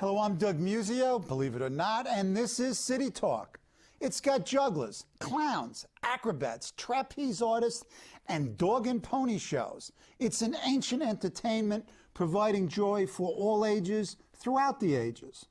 Hello, I'm Doug Muzzio, believe it or not, and this is City Talk. It's got jugglers, clowns, acrobats, trapeze artists, and dog and pony shows. It's an ancient entertainment providing joy for all ages throughout the ages.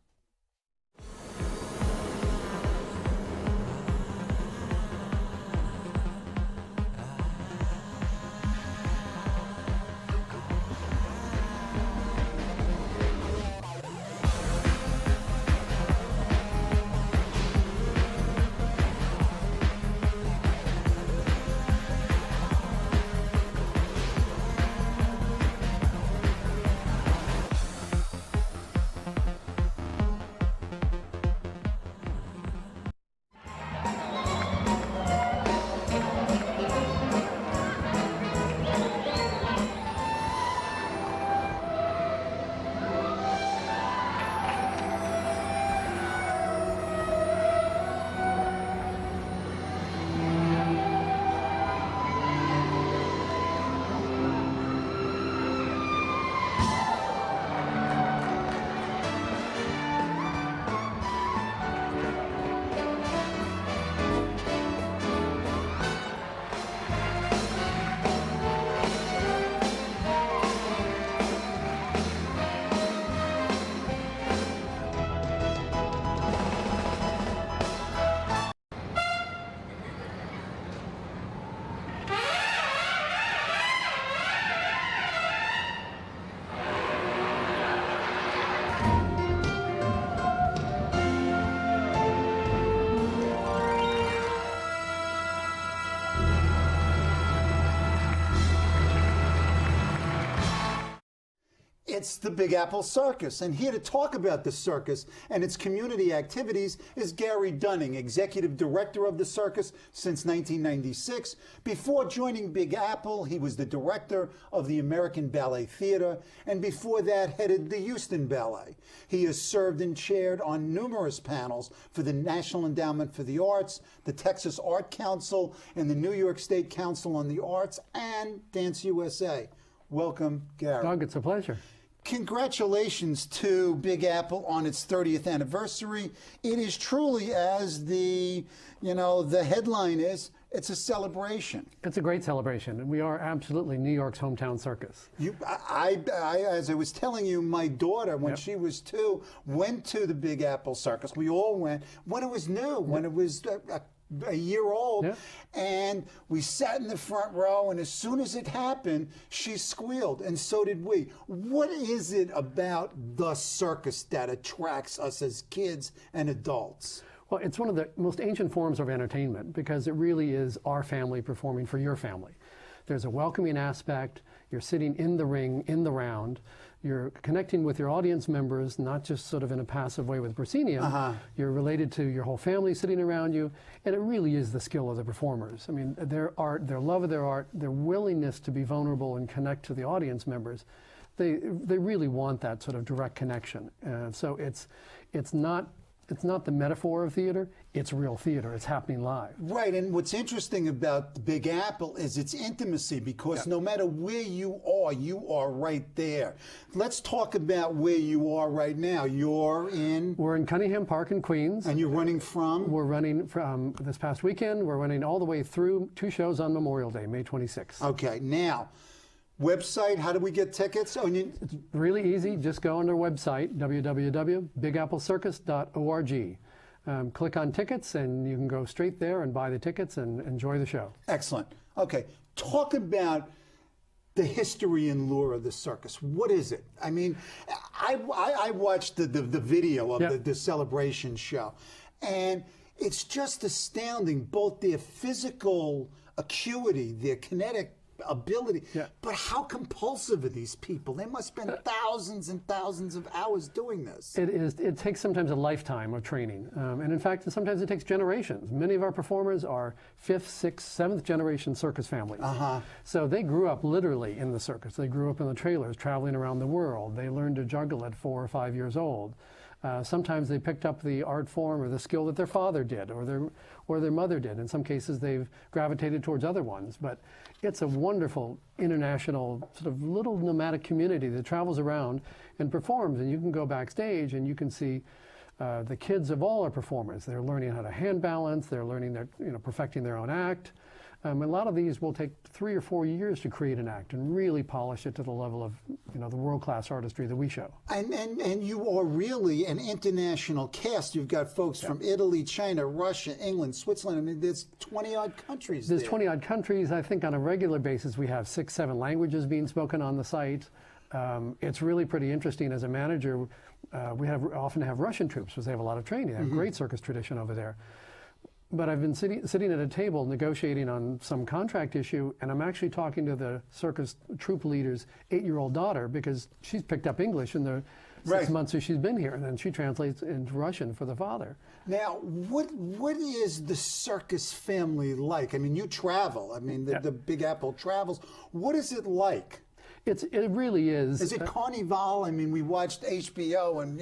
It's the Big Apple Circus, and here to talk about the circus and its community activities is Gary Dunning, Executive Director of the circus since 1996. Before joining Big Apple, he was the Director of the American Ballet Theatre, and before that headed the Houston Ballet. He has served and chaired on numerous panels for the National Endowment for the Arts, the Texas Art Council, and the New York State Council on the Arts and DanceUSA. Welcome, Gary. Doug, it's a pleasure. Congratulations to Big Apple on its 30th anniversary. It is truly, as the headline is, it's a celebration. It's a great celebration, and we are absolutely New York's hometown circus. As I was telling you, my daughter, when she was 2, went to the Big Apple Circus. We all went when it was new, when it was a year old, and we sat in the front row, and as soon as it happened, she squealed, and so did we. What is it about the circus that attracts us as kids and adults? Well, it's one of the most ancient forms of entertainment because it really is our family performing for your family. There's a welcoming aspect. You're sitting in the ring, in the round. You're connecting with your audience members, not just sort of in a passive way with proscenium. You're related to your whole family sitting around you, and it really is the skill of the performers. I mean, their art, their love of their art, their willingness to be vulnerable and connect to the audience members, they really want that sort of direct connection. So it's not the metaphor of theater, it's real theater. It's happening live. Right, and what's interesting about the Big Apple is its intimacy, because no matter where you are right there. Let's talk about where you are right now. We're in Cunningham Park in Queens. And you're running from? We're running from this past weekend. We're running all the way through 2 shows on Memorial Day, May 26th. Okay, now, website, how do we get tickets? It's really easy. Just go on our website, www.bigapplecircus.org. Click on tickets, and you can go straight there and buy the tickets and enjoy the show. Excellent. Okay, talk about the history and lure of the circus. What is it? I mean, I watched the video of the celebration show, and it's just astounding, both their physical acuity, their kinetic ability, but how compulsive are these people? They must spend thousands and thousands of hours doing this. It takes sometimes a lifetime of training, and in fact, sometimes it takes generations. Many of our performers are 5th, 6th, 7th generation circus families. So they grew up literally in the circus. They grew up in the trailers, traveling around the world. They learned to juggle at 4 or 5 years old. Sometimes they picked up the art form or the skill that their father did or their mother did. In some cases, they've gravitated towards other ones. But it's a wonderful international sort of little nomadic community that travels around and performs. And you can go backstage and you can see the kids of all our performers. They're learning how to hand balance. They're learning perfecting their own act. A lot of these will take 3 or 4 years to create an act and really polish it to the level of the world-class artistry that we show. And you are really an international cast. You've got folks from Italy, China, Russia, England, Switzerland. I mean, there's 20-odd countries There's 20-odd countries. I think on a regular basis we have 6, 7 languages being spoken on the site. It's really pretty interesting. As a manager, we often have Russian troops because they have a lot of training. They have great circus tradition over there. But I've been sitting at a table negotiating on some contract issue, and I'm actually talking to the circus troop leader's 8-year-old daughter because she's picked up English in the 6 months that she's been here, and then she translates into Russian for the father. Now, what is the circus family like? I mean, you travel. I mean, the Big Apple travels. What is it like? It really is. Is it Carnival? I mean, we watched HBO, and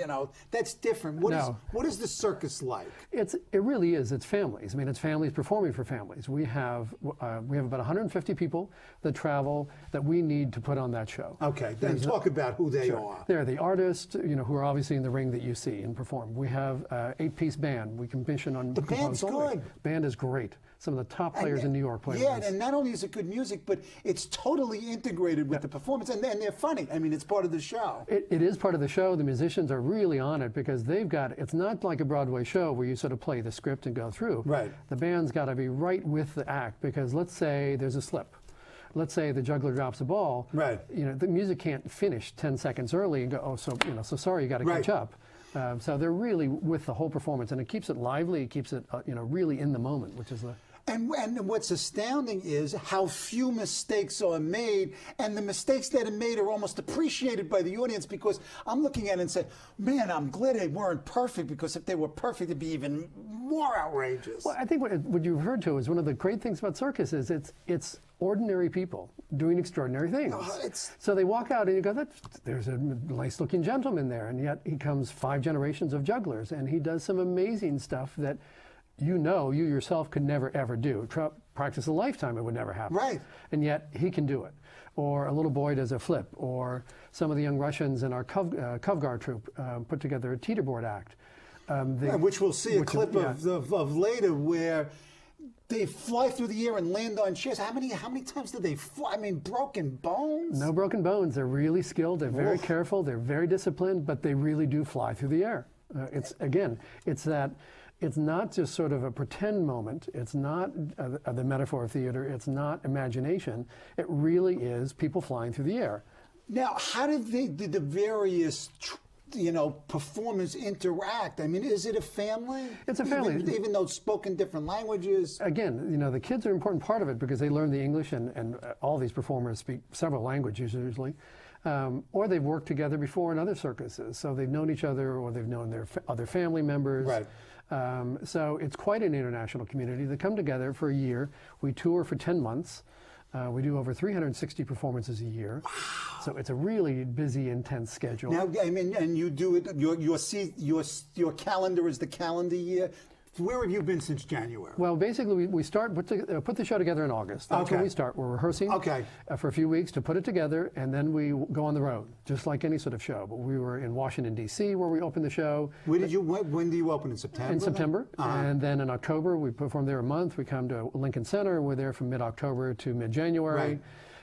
that's different. What is the circus like? It really is. It's families. I mean, it's families performing for families. We have about 150 people that travel that we need to put on that show. Okay, then talk about who they are. They're the artists, who are obviously in the ring that you see and perform. We have 8-piece band. We commission on. The band's good. Band is great. Some of the top players in New York play. Yeah, and not only is it good music, but it's totally integrated with the performance, and they're funny. I mean, it's part of the show. It is part of the show. The musicians are really on it because it's not like a Broadway show where you sort of play the script and go through. Right. The band's got to be right with the act because let's say there's a slip. Let's say the juggler drops a ball. Right. The music can't finish 10 seconds early and go, so sorry, you got to catch up. So they're really with the whole performance, and it keeps it lively. It keeps it, really in the moment, which is the. And what's astounding is how few mistakes are made, and the mistakes that are made are almost appreciated by the audience because I'm looking at it and say, man, I'm glad they weren't perfect because if they were perfect, it'd be even more outrageous. Well, I think what you referred to is one of the great things about circus is it's ordinary people doing extraordinary things. So they walk out and you go, there's a nice-looking gentleman there, and yet he comes 5 generations of jugglers, and he does some amazing stuff that you yourself could never, ever do. Practice a lifetime, it would never happen. Right. And yet, he can do it. Or a little boy does a flip. Or some of the young Russians in our Kovgar troupe put together a Teeter Board Act. Which we'll see a clip of later where they fly through the air and land on chairs. How many times do they fly? I mean, broken bones? No broken bones. They're really skilled. They're very careful. They're very disciplined, but they really do fly through the air. It's not just sort of a pretend moment. It's not the metaphor of theater. It's not imagination. It really is people flying through the air. Now, how did the various performers interact? I mean, is it a family? It's a family. Even though spoken different languages? Again, the kids are an important part of it because they learn the English, and all these performers speak several languages usually. Or they've worked together before in other circuses, so they've known each other or they've known their other family members. Right. So it's quite an international community. They come together for a year. We tour for 10 months. We do over 360 performances a year. Wow. So it's a really busy, intense schedule. Now, I mean, and you do it, your calendar is the calendar year. Where have you been since January? Well, basically, we put the show together in August. That's when we start. We're rehearsing for a few weeks to put it together, and then we go on the road, just like any sort of show. But we were in Washington, D.C., where we opened the show. When do you open, in September? In September. And then in October, we perform there a month. We come to Lincoln Center, and we're there from mid-October to mid-January. Right.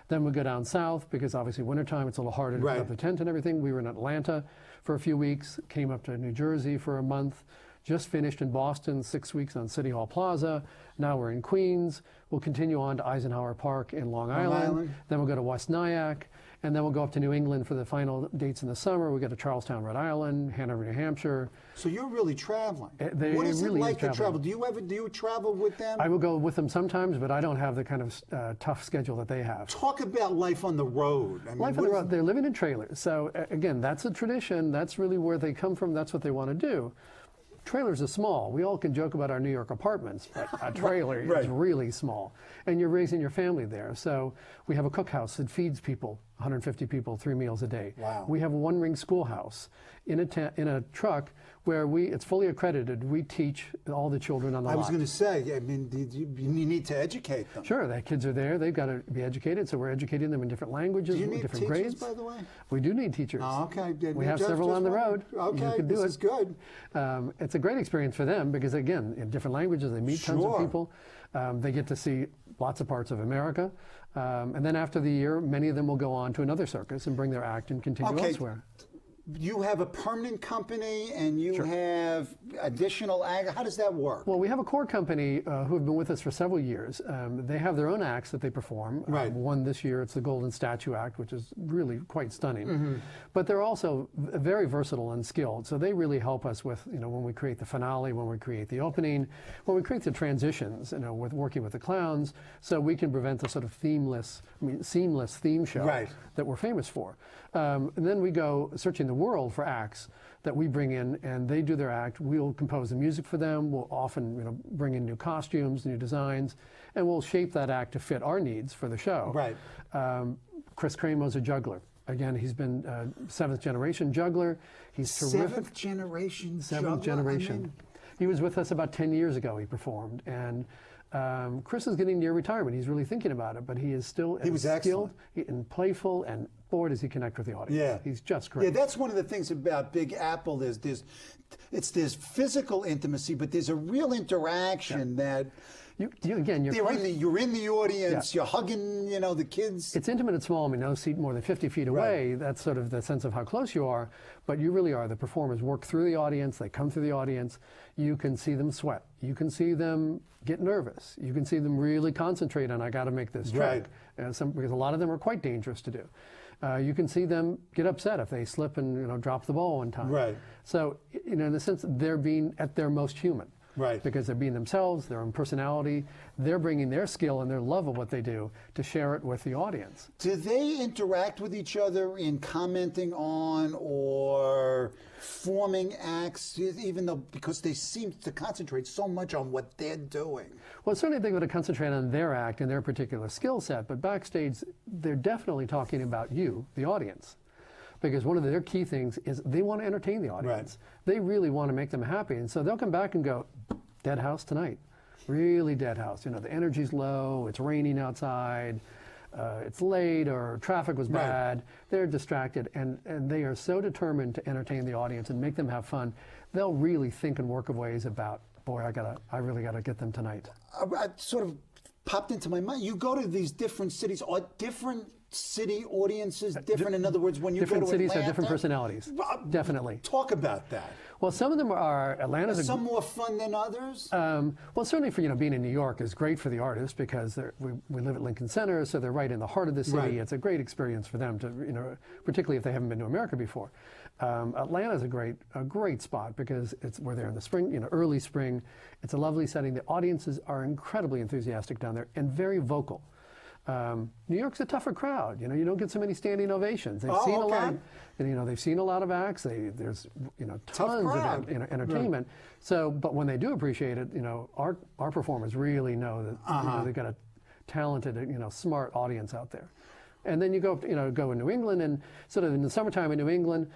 Then we go down south, because obviously wintertime, it's a little harder to put up the tent and everything. We were in Atlanta for a few weeks, came up to New Jersey for a month. Just finished in Boston, 6 weeks on City Hall Plaza. Now we're in Queens. We'll continue on to Eisenhower Park in Long Island. Then we'll go to West Nyack. And then we'll go up to New England for the final dates in the summer. We go to Charlestown, Rhode Island, Hanover, New Hampshire. So you're really traveling. What is it like to travel? Do you travel with them? I will go with them sometimes, but I don't have the kind of tough schedule that they have. Talk about life on the road. I mean, life on the road. They're living in trailers. So again, that's a tradition. That's really where they come from. That's what they want to do. Trailers are small. We all can joke about our New York apartments, but a trailer is really small. And you're raising your family there. So we have a cookhouse that feeds people 150 people, 3 meals a day. Wow. We have a one-ring schoolhouse in a truck where it's fully accredited. We teach all the children on the lot. I was going to say, I mean, you need to educate them. Sure, the kids are there. They've got to be educated, so we're educating them in different languages, Do you need different teachers, grades. by the way? We do need teachers. Oh, okay. We have several on the road. Okay, you can do this it. is good. It's a great experience for them because, again, in different languages, they meet tons of Sure. people. They get to see lots of parts of America. And then after the year, many of them will go on to another circus and bring their act and continue elsewhere. You have a permanent company and you Sure. have additional how does that work? Well, we have a core company who have been with us for several years. They have their own acts that they perform. Right. One this year, it's the Golden Statue Act, which is really quite stunning. Mm-hmm. But they're also very versatile and skilled. So they really help us with, when we create the finale, when we create the opening, when we create the transitions, with working with the clowns, so we can prevent the sort of seamless theme show Right. that we're famous for. And then we go searching the world for acts that we bring in, and they do their act. We'll compose the music for them. We'll often bring in new costumes, new designs, and we'll shape that act to fit our needs for the show. Right. Chris Cramo's a juggler. Again, he's been 7th generation juggler. He's terrific. 7th generation juggler? 7th generation. I mean, he was with us about 10 years ago. He performed, and Chris is getting near retirement. He's really thinking about it, but he is still skilled and playful, and boy, does he connect with the audience. Yeah. He's just great. Yeah, that's one of the things about Big Apple. There's physical intimacy, but there's a real interaction that you're in the audience. Yeah. You're hugging, the kids. It's intimate and small. I mean, no seat more than 50 feet away. Right. That's sort of the sense of how close you are. But you really are. The performers work through the audience. They come through the audience. You can see them sweat. You can see them get nervous. You can see them really concentrate on, I got to make this trick. Right. Because a lot of them are quite dangerous to do. You can see them get upset if they slip and drop the ball one time. Right. So, in a sense, they're being at their most human. Right. Because they're being themselves, their own personality. They're bringing their skill and their love of what they do to share it with the audience. Do they interact with each other in commenting on or forming acts, because they seem to concentrate so much on what they're doing? Well, certainly they're going to concentrate on their act and their particular skill set, but backstage, they're definitely talking about you, the audience. Because one of their key things is they want to entertain the audience. Right. They really want to make them happy. And so they'll come back and go, dead house tonight. Really dead house. The energy's low, it's raining outside, it's late, or traffic was bad. Right. They're distracted, and they are so determined to entertain the audience and make them have fun. They'll really think and work of ways about, boy, I really got to get them tonight. I sort of popped into my mind. You go to these different cities, are different city audiences different? In other words, when you go to different cities Atlanta, have different personalities. Definitely. Talk about that. Well, some of them are Atlanta's. Are some more fun than others? Well, certainly for being in New York is great for the artists because we live at Lincoln Center, so they're right in the heart of the city. Right. It's a great experience for them to particularly if they haven't been to America before. Atlanta's a great spot because we're there in the spring, early spring. It's a lovely setting. The audiences are incredibly enthusiastic down there and very vocal. New York's a tougher crowd. You don't get so many standing ovations. They've seen a lot. They've seen a lot of acts. There's tons of entertainment. Right. So, but when they do appreciate it, our performers really know that they've got a talented, smart audience out there. And then you go in New England, and sort of in the summertime in New England,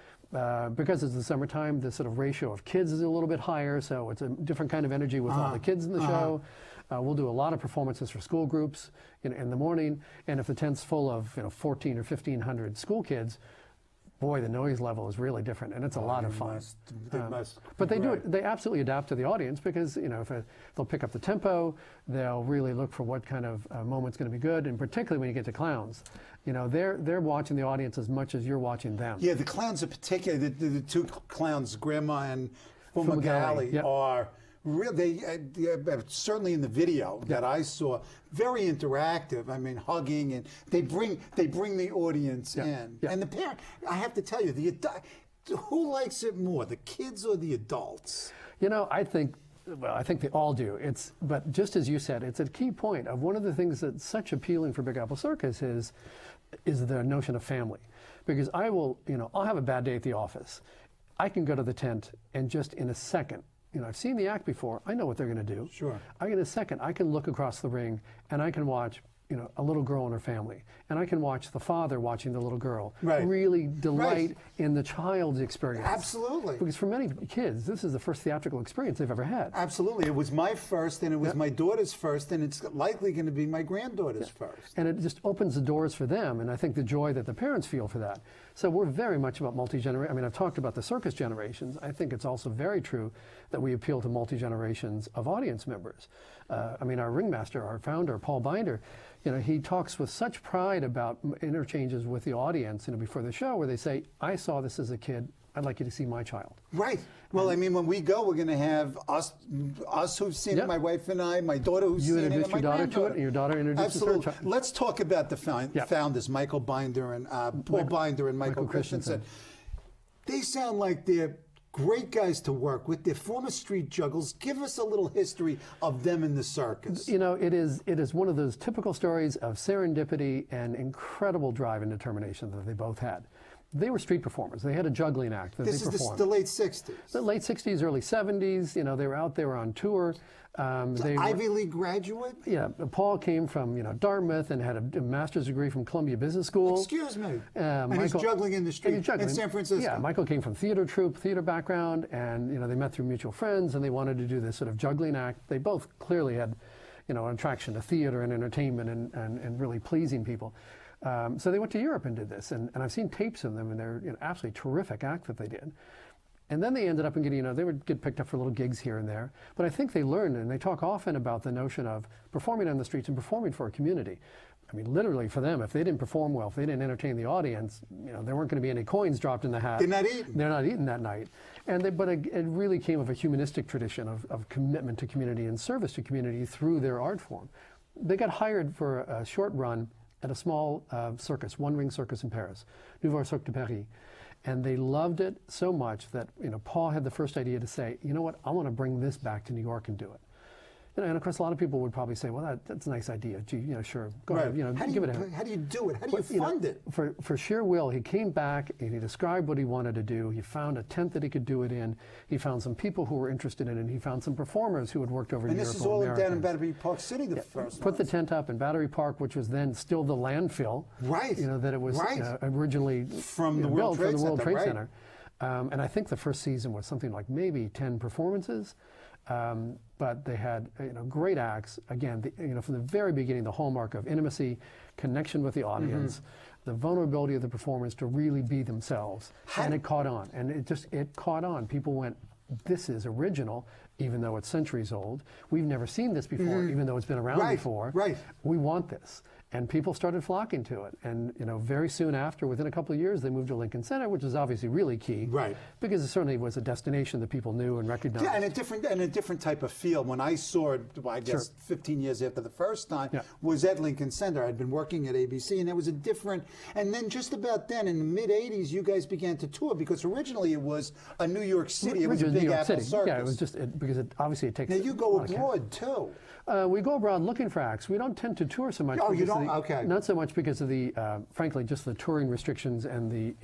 because it's the summertime, the sort of ratio of kids is a little bit higher. So it's a different kind of energy with all the kids in the show. We'll do a lot of performances for school groups in the morning, and if the tent's full of 1,400 or 1,500 school kids, boy, the noise level is really different, and it's a lot of fun. But they do it. They absolutely adapt to the audience because they'll pick up the tempo, they'll really look for what kind of moment's going to be good, and particularly when you get to clowns, they're watching the audience as much as you're watching them. Yeah, the clowns in particular, the two clowns, Grandma and Fumagalli, are. Really, certainly in the video that I saw, very interactive. I mean, hugging, and they bring the audience in. And the parent, I have to tell you, who likes it more, the kids or the adults? I think they all do. But just as you said, it's a key point of one of the things that's such appealing for Big Apple Circus is the notion of family, because I'll have a bad day at the office. I can go to the tent and just in a second. I've seen the act before. I know what they're going to do. Sure. In a second, I can look across the ring and I can watch a little girl and her family, and I can watch the father watching the little girl Right. really delight in the child's experience. Absolutely. Because for many kids, this is the first theatrical experience they've ever had. Absolutely. It was my first, and it was my daughter's first, and it's likely going to be my granddaughter's first. And it just opens the doors for them, and I think the joy that the parents feel for that. So we're very much about multi-generation. I mean, I've talked about the circus generations. I think it's also very true that we appeal to multi-generations of audience members. I mean, our ringmaster, our founder, Paul Binder, he talks with such pride about interchanges with the audience, before the show, where they say, I saw this as a kid, I'd like you to see my child. Right. Well, I mean, when we go, we're going to have us who've seen it, my wife and I, my daughter who's seen it, and my You introduced your daughter to it, and your daughter introduced her child. Let's talk about the founders, Michael Binder and Paul Binder and Michael Christensen. They sound like they're great guys to work with. They're former street juggles. Give us a little history of them in the circus. It is one of those typical stories of serendipity and incredible drive and determination that they both had. They were street performers. They had a juggling act that they performed. This is the late 60s. The late 60s, early 70s. They were out there on tour. Ivy League graduate? Yeah. Paul came from Dartmouth and had a master's degree from Columbia Business School. Excuse me. And he's juggling in the street in San Francisco. Yeah. Michael came from theater background, and they met through mutual friends, and they wanted to do this sort of juggling act. They both clearly had an attraction to theater and entertainment and really pleasing people. So they went to Europe and did this, and I've seen tapes of them, and they're absolutely terrific act that they did. And then they ended up in getting, they would get picked up for little gigs here and there. But I think they learned, and they talk often about the notion of performing on the streets and performing for a community. I mean, literally for them, if they didn't perform well, if they didn't entertain the audience, there weren't going to be any coins dropped in the hat. They're not eating. They're not eating that night. But it really came of a humanistic tradition of commitment to community and service to community through their art form. They got hired for a short run at a small circus, one-ring circus in Paris, Nouveau Cirque de Paris. And they loved it so much that Paul had the first idea to say, you know what, I want to bring this back to New York and do it. And of course, a lot of people would probably say, well, that's a nice idea. Gee, sure, go ahead. Give it a How do you do it? How do you fund it? For sheer will, he came back and he described what he wanted to do. He found a tent that he could do it in. He found some people who were interested in it. He found some performers who had worked over in Europe. And this is all down in Battery Park City, the first Put the tent up in Battery Park, which was then still the landfill. Right. That it was originally from the built from the World Trade Right. Center. And I think the first season was something like maybe 10 performances. But they had great acts. Again, from the very beginning, the hallmark of intimacy, connection with the audience, the vulnerability of the performers to really be themselves. And it caught on. And it caught on. People went, this is original, even though it's centuries old. We've never seen this before, even though it's been around before. Right. We want this. And people started flocking to it. And very soon after, within a couple of years, they moved to Lincoln Center, which is obviously really key. Right. Because it certainly was a destination that people knew and recognized. Yeah, and a different type of feel. When I saw it, I guess 15 years after the first time, was at Lincoln Center. I'd been working at ABC, and it was a different. And then just about then, in the mid '80s, you guys began to tour because originally it was a New York City. It was a Big Apple Circus. Yeah, it was just because obviously it takes. Now you go abroad too. We go abroad looking for acts. We don't tend to tour so much. Oh, you don't? Okay. Not so much because of the, frankly, just the touring restrictions and the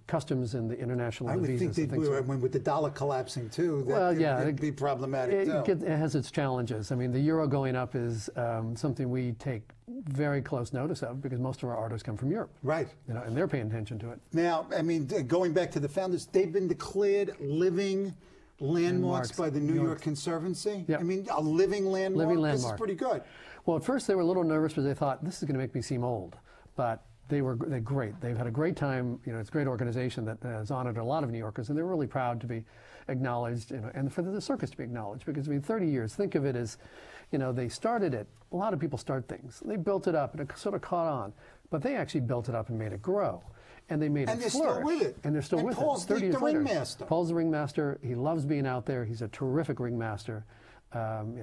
customs and the international visas. I would think with the dollar collapsing too, that could be problematic too. It has its challenges. I mean, the euro going up is something we take very close notice of because most of our artists come from Europe. Right. And they're paying attention to it. Now, I mean, going back to the founders, they've been declared living landmarks by the New York Conservancy. Yeah. I mean, a living landmark. Living This is landmark. pretty good. Well, at first they were a little nervous because they thought this is going to make me seem old, but they're great. They've had a great time. It's a great organization that has honored a lot of New Yorkers, and they're really proud to be acknowledged, and for the circus to be acknowledged. Because 30 years. Think of it as, they started it. A lot of people start things. They built it up, and it sort of caught on, but they actually built it up and made it grow. And they made it flourish. Still with it. And they're still with Paul's it. 30 years the later. ringmaster. Paul's the ringmaster. He loves being out there. He's a terrific ringmaster.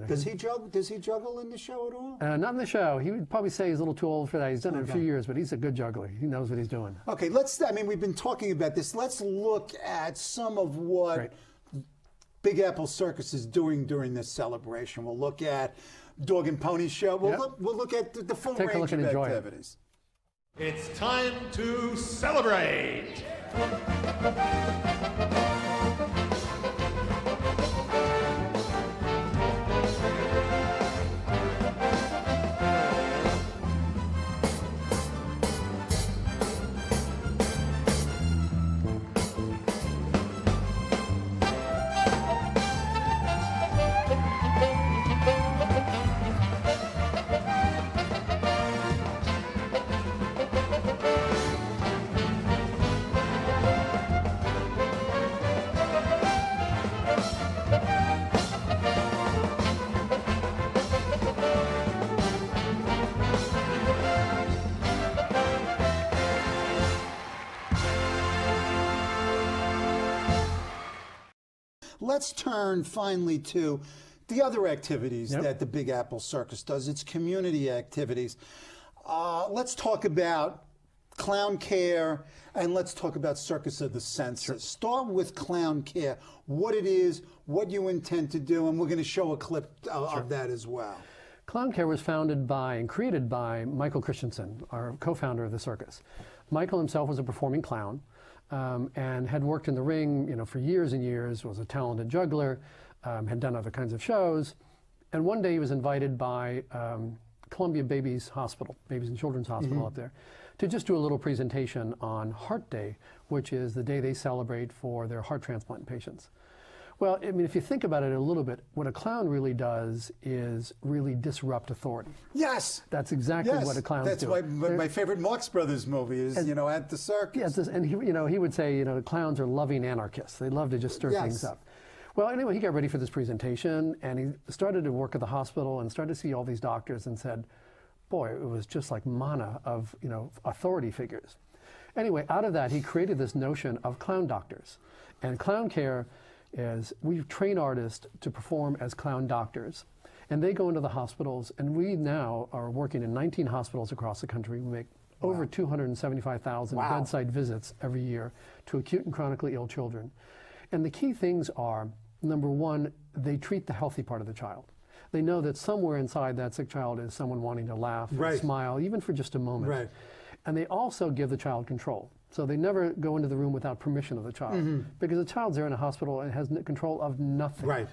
Does he juggle in the show at all? Not in the show. He would probably say he's a little too old for that. He's done it a few years, but he's a good juggler. He knows what he's doing. Okay, we've been talking about this. Let's look at some of what Big Apple Circus is doing during this celebration. We'll look at Dog and Pony Show. We'll look at the full range of activities. It's time to celebrate! let's turn finally to the other activities Yep. that the Big Apple Circus does, its community activities. Let's talk about clown care, and let's talk about Circus of the Senses. Start with clown care, what it is, what you intend to do, and we're going to show a clip of that as well. Clown Care was founded by and created by Michael Christensen, our co-founder of the circus. Michael himself was a performing clown and had worked in the ring, for years and years, was a talented juggler, had done other kinds of shows. And one day he was invited by Columbia Babies Hospital, Babies and Children's Hospital up there, to just do a little presentation on Heart Day, which is the day they celebrate for their heart transplant patients. Well, I mean, if you think about it a little bit, what a clown really does is really disrupt authority. Yes. That's exactly what a clown's do. That's my favorite Marx Brothers movie is, at the circus. Yes, and he would say, clowns are loving anarchists. They love to just stir things up. Well, anyway, he got ready for this presentation, and he started to work at the hospital and started to see all these doctors and said, boy, it was just like manna of, authority figures. Anyway, out of that, he created this notion of clown doctors. And clown care is we train artists to perform as clown doctors. And they go into the hospitals, and we now are working in 19 hospitals across the country. We make over 275,000 bedside visits every year to acute and chronically ill children. And the key things are, number one, they treat the healthy part of the child. They know that somewhere inside that sick child is someone wanting to laugh and smile, even for just a moment. Right. And they also give the child control. So they never go into the room without permission of the child, because the child's there in a hospital and has control of nothing. Right.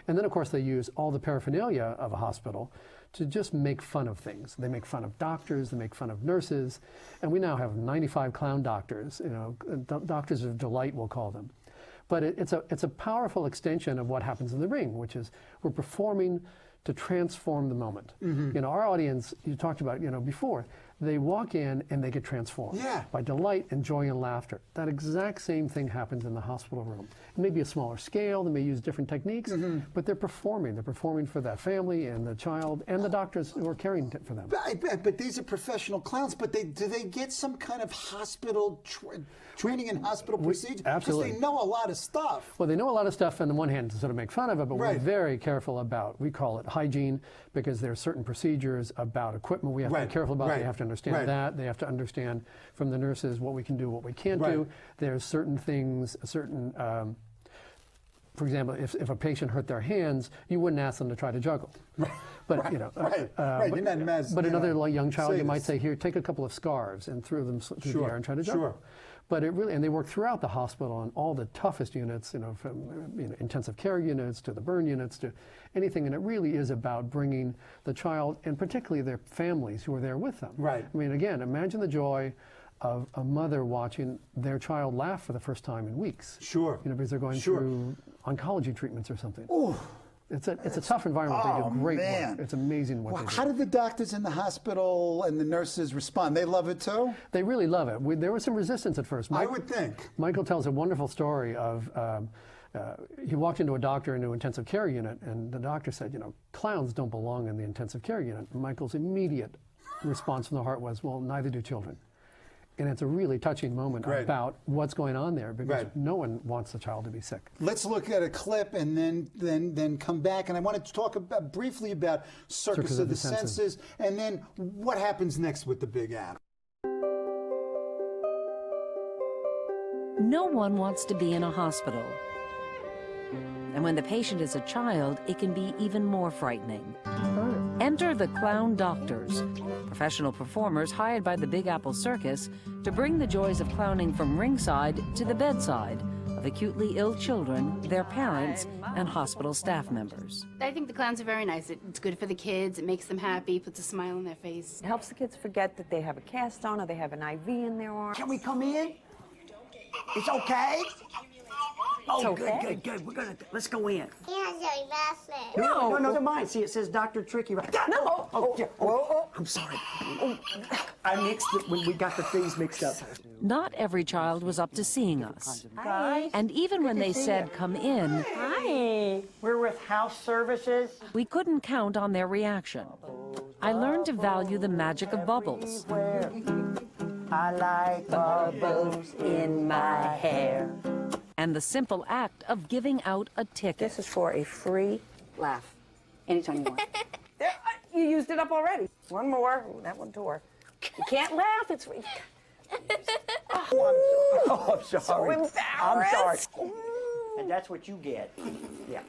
And then, of course, they use all the paraphernalia of a hospital to just make fun of things. They make fun of doctors, they make fun of nurses, and we now have 95 clown doctors, doctors of delight, we'll call them. But it's a powerful extension of what happens in the ring, which is we're performing to transform the moment. Our audience, you talked about, before, they walk in and they get transformed by delight and joy and laughter. That exact same thing happens in the hospital room. It may be a smaller scale, they may use different techniques, but they're performing. They're performing for that family and the child and the doctors who are caring for them. But these are professional clowns, but do they get some kind of hospital training in hospital procedure? Absolutely. Because they know a lot of stuff. Well, they know a lot of stuff on the one hand to sort of make fun of it, but we're very careful about, we call it hygiene, because there are certain procedures about equipment we have to be careful about. They have to understand that. They have to understand from the nurses what we can do, what we can't do. There's certain things, for example, if a patient hurt their hands, you wouldn't ask them to try to juggle. But but another young child, you might say, here, take a couple of scarves and throw them through the air and try to juggle. But and they work throughout the hospital on all the toughest units, from intensive care units to the burn units to anything, and it really is about bringing the child and particularly their families who are there with them. Right. I mean, again, imagine the joy of a mother watching their child laugh for the first time in weeks. Sure. because they're going through oncology treatments or something. Ooh. It's a tough environment. They do great work. It's amazing what they do. How did the doctors in the hospital and the nurses respond? They love it too? They really love it. There was some resistance at first. I would think. Michael tells a wonderful story of he walked into a doctor into an intensive care unit, and the doctor said, clowns don't belong in the intensive care unit. And Michael's immediate response from the heart was, well, neither do children. And it's a really touching moment about what's going on there, because no one wants the child to be sick. Let's look at a clip and then come back. And I wanted to talk briefly about Circus of the Senses, and then what happens next with the Big Apple. No one wants to be in a hospital. And when the patient is a child, it can be even more frightening. Enter the clown doctors, professional performers hired by the Big Apple Circus to bring the joys of clowning from ringside to the bedside of acutely ill children, their parents, and hospital staff members. I think the clowns are very nice. It's good for the kids. It makes them happy, puts a smile on their face. It helps the kids forget that they have a cast on or they have an IV in their arm. Can we come in? It's okay? Oh, okay. good. Let's go in. He has a glasses. No, they're mine. See, it says Dr. Tricky right there. No. I'm sorry. I mixed it when we got the things mixed up. Not every child was up to seeing us. Hi. And even when they said, come in, Hi. We're with House Services. we couldn't count on their reaction. I learned to value the magic of bubbles. I like bubbles in my hair. and the simple act of giving out a ticket. This is for a free laugh. Anytime you want. There, you used it up already. One more. Ooh, that one tore. You can't laugh. It's free. Oh, I'm sorry. So embarrassed. I'm sorry. And that's what you get. Yeah.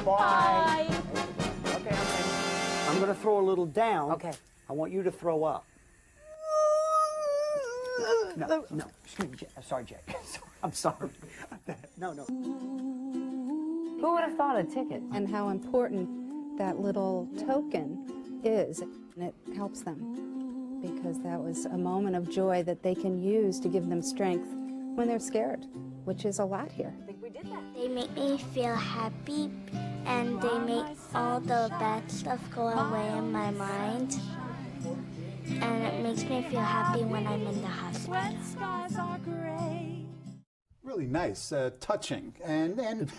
Bye. Bye. Okay, I'm going to throw a little down. Okay. I want you to throw up. No, excuse me, sorry, Jack. I'm sorry. No. Who would have thought a ticket? And how important that little token is, and it helps them because that was a moment of joy that they can use to give them strength when they're scared, which is a lot here. I think we did that. They make me feel happy, and they make all the bad stuff go away in my mind. And it makes me feel happy when I'm in the hospital. Really nice, touching, and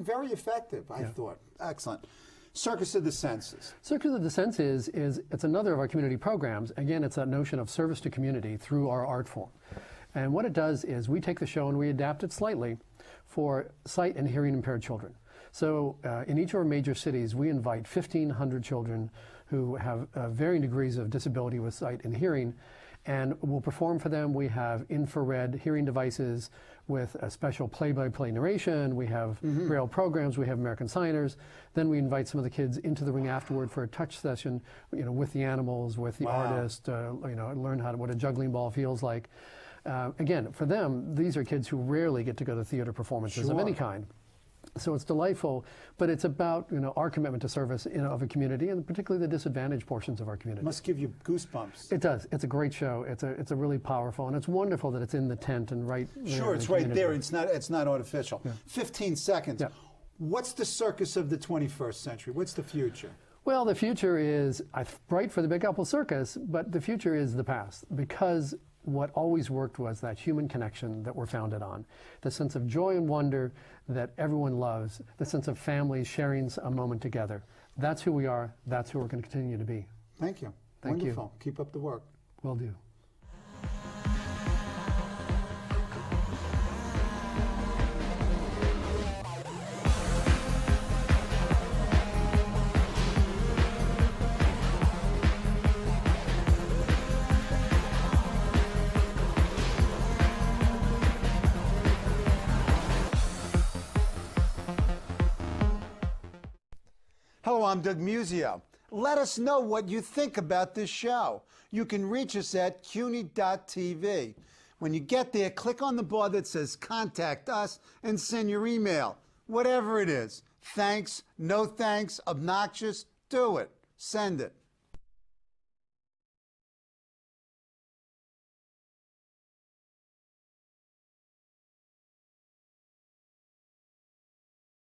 very effective, I thought. Excellent. Circus of the Senses. Circus of the Senses is it's another of our community programs. Again, it's that notion of service to community through our art form. And what it does is we take the show and we adapt it slightly for sight and hearing impaired children. So in each of our major cities, we invite 1,500 children who have varying degrees of disability with sight and hearing, and we'll perform for them. We have infrared hearing devices with a special play-by-play narration. We have Braille programs. We have American Signers. Then we invite some of the kids into the ring afterward for a touch session, with the animals, with the artist, learn what a juggling ball feels like. Again, for them, these are kids who rarely get to go to theater performances of any kind. So it's delightful, but it's about our commitment to service of a community, and particularly the disadvantaged portions of our community. Must give you goosebumps. It does. It's a great show. It's a really powerful, and it's wonderful that it's in the tent and right. Sure, it's right there. It's not artificial. Yeah. 15 seconds. Yeah. What's the circus of the 21st century? What's the future? Well, the future is bright for the Big Apple Circus, but the future is the past, because what always worked was that human connection that we're founded on, the sense of joy and wonder that everyone loves, the sense of families sharing a moment together. That's who we are. That's who we're going to continue to be. Thank you. Thank you. Wonderful. Keep up the work. Will do. Hello, I'm Doug Muzzio. Let us know what you think about this show. You can reach us at CUNY.TV. When you get there, click on the bar that says Contact Us and send your email. Whatever it is. Thanks, no thanks, obnoxious, do it. Send it.